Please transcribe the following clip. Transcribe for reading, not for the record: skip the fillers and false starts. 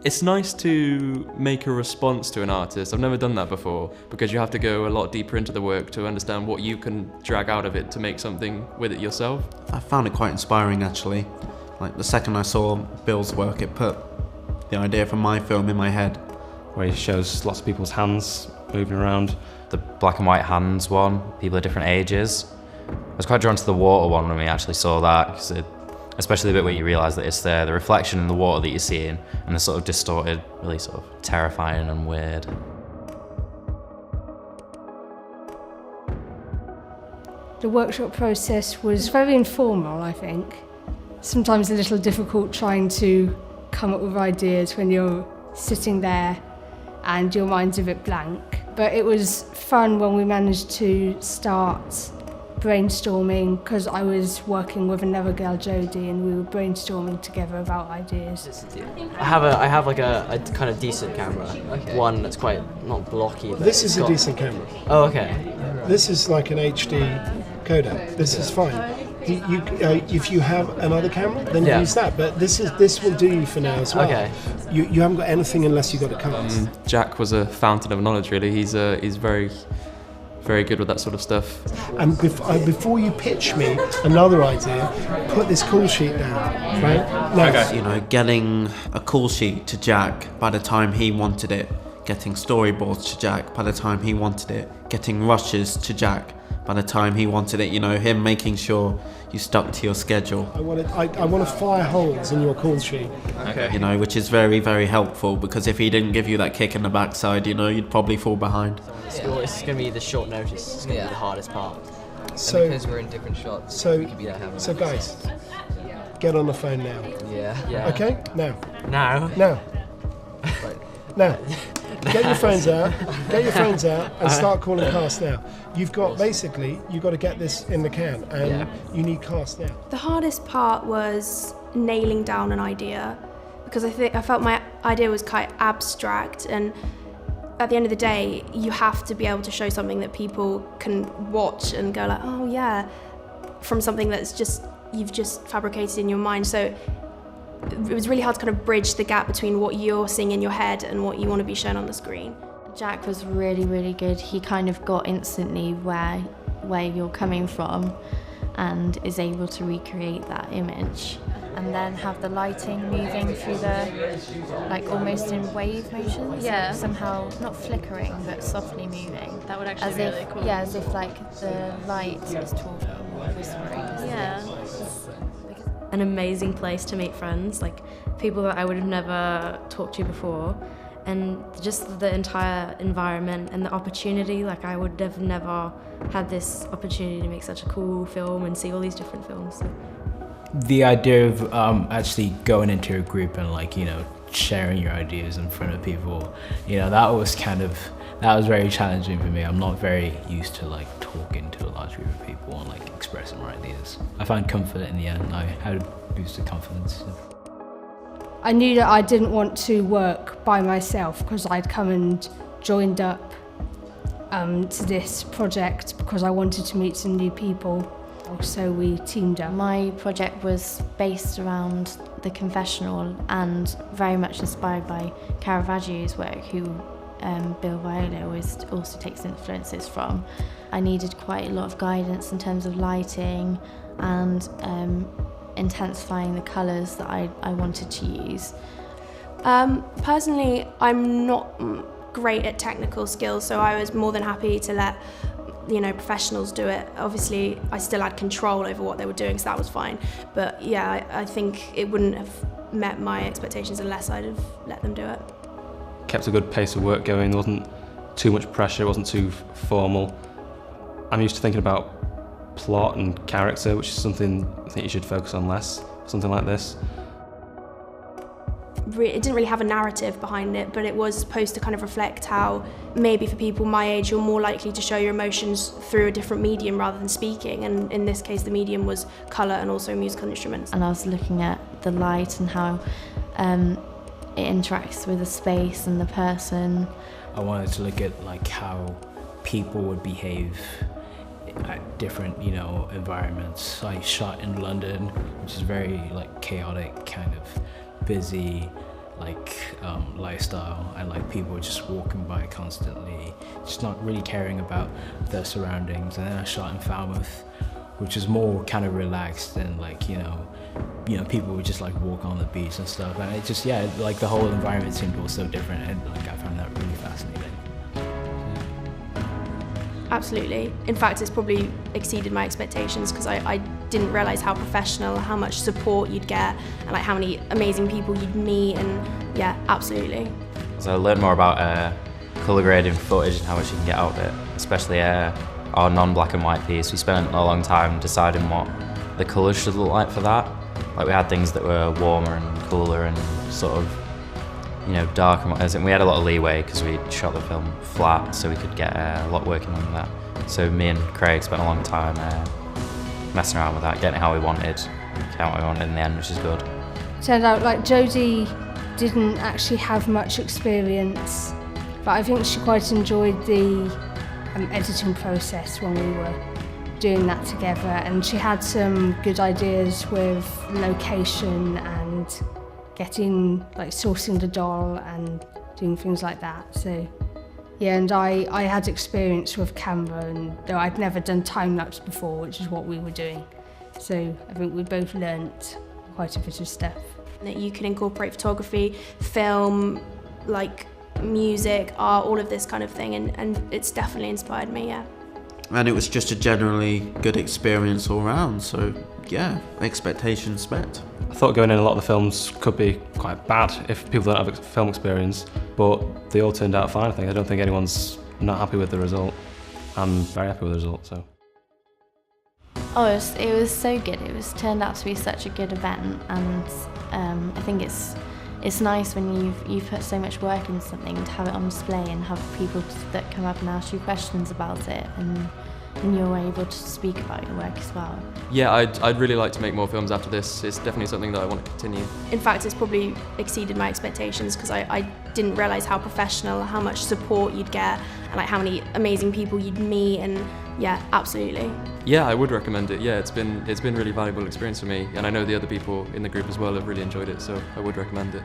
It's nice to make a response to an artist. I've never done that before because you have to go a lot deeper into the work to understand what you can drag out of it to make something with it yourself. I found it quite inspiring actually. Like the second I saw Bill's work, it put the idea for my film in my head. Where he shows lots of people's hands moving around. The black and white hands one, people of different ages. I was quite drawn to the water one when we actually saw that, because especially the bit where you realise that it's the reflection in the water that you're seeing, and the sort of distorted, really sort of terrifying and weird. The workshop process was very informal, I think. Sometimes a little difficult trying to come up with ideas when you're sitting there and your mind's a bit blank. But it was fun when we managed to start brainstorming, because I was working with another girl, Jodie, and we were brainstorming together about ideas. I have like a kind of decent camera, one that's quite not blocky. But this is a decent camera. Oh, okay. This is like an HD Kodak. This is fine. If you have another camera, then use that. But this will do you for now as well. Okay. You haven't got anything unless you've got a cast. Jack was a fountain of knowledge, really. He's very good with that sort of stuff. And before you pitch me another idea, put this call sheet down, right? No. Okay. You know, getting a call sheet to Jack by the time he wanted it, getting storyboards to Jack by the time he wanted it, getting rushes to Jack by the time he wanted it, you know, him making sure you stuck to your schedule. I want to fire holes in your call sheet. Okay. You know, which is very, very helpful, because if he didn't give you that kick in the backside, you know, you'd probably fall behind. It's going to be the short notice. It's going to be the hardest part. So, and because we're in different shots, so guys, get on the phone now. Yeah. Okay? Now. Now. Now. Get your phones out. And start calling cast now. You've got to get this in the can, and you need cast now. The hardest part was nailing down an idea, because I felt my idea was quite abstract, and at the end of the day, you have to be able to show something that people can watch and go like, oh yeah, from something that's you've just fabricated in your mind. So it was really hard to kind of bridge the gap between what you're seeing in your head and what you want to be shown on the screen. Jack was really, really good. He kind of got instantly where you're coming from and is able to recreate that image. And then have the lighting moving through like almost in wave motions. Yeah. Somehow not flickering, but softly moving. That would actually be really cool. Yeah, as if like the light is talking or whispering. Yeah. An amazing place to meet friends, like people that I would have never talked to before, and just the entire environment and the opportunity. Like I would have never had this opportunity to make such a cool film and see all these different films. So. The idea of actually going into a group and sharing your ideas in front of people, that was very challenging for me. I'm not very used to talking to a large group of people and expressing my ideas. I found comfort in the end. I had a boost of confidence. I knew that I didn't want to work by myself, because I'd come and joined up to this project because I wanted to meet some new people. So we teamed up. My project was based around the confessional and very much inspired by Caravaggio's work, who Bill Viola also takes influences from. I needed quite a lot of guidance in terms of lighting and intensifying the colours that I wanted to use. Personally, I'm not great at technical skills, so I was more than happy to let professionals do it. Obviously, I still had control over what they were doing, so that was fine. But yeah, I think it wouldn't have met my expectations unless I'd have let them do it. Kept a good pace of work going. There wasn't too much pressure, it wasn't too formal. I'm used to thinking about plot and character, which is something I think you should focus on less, something like this. It didn't really have a narrative behind it, but it was supposed to kind of reflect how maybe for people my age you're more likely to show your emotions through a different medium rather than speaking, and in this case the medium was colour and also musical instruments. And I was looking at the light and how it interacts with the space and the person. I wanted to look at how people would behave at different environments. I shot in London, which is very chaotic, kind of busy, lifestyle, and like people just walking by constantly, just not really caring about their surroundings. And then I shot in Falmouth, which is more kind of relaxed, and like you know people would just like walk on the beach and stuff, and it just like the whole environment seemed all so different, and like I found that really fascinating. Absolutely. In fact, it's probably exceeded my expectations because I didn't realise how professional, how much support you'd get, and like how many amazing people you'd meet, and yeah, absolutely. So I learned more about colour grading footage and how much you can get out of it, especially our non-black and white piece. We spent a long time deciding what the colours should look like for that. Like we had things that were warmer and cooler and sort of, dark and whatever. And we had a lot of leeway because we shot the film flat, so we could get a lot working on that. So me and Craig spent a long time messing around with that, getting it how we wanted, in the end, which is good. Turned out like Jodie didn't actually have much experience, but I think she quite enjoyed the editing process when we were doing that together, and she had some good ideas with location and sourcing the doll and doing things like that. So yeah, and I had experience with camera, and though I'd never done time-lapse before, which is what we were doing. So I think we both learnt quite a bit of stuff. That you can incorporate photography, film, like music, art, all of this kind of thing, and it's definitely inspired me, yeah. And it was just a generally good experience all round, so yeah, expectations met. I thought going in a lot of the films could be quite bad if people don't have film experience, but they all turned out fine, I think. I don't think anyone's not happy with the result. I'm very happy with the result, so. Oh, it was so good. It was turned out to be such a good event, and I think it's nice when you've put so much work into something to have it on display and have people that come up and ask you questions about it, and you're able to speak about your work as well. Yeah, I'd really like to make more films after this. It's definitely something that I want to continue. In fact, it's probably exceeded my expectations because I didn't realise how professional, how much support you'd get, and like how many amazing people you'd meet, and yeah, absolutely. Yeah, I would recommend it. Yeah, it's been really valuable experience for me, and I know the other people in the group as well have really enjoyed it, so I would recommend it.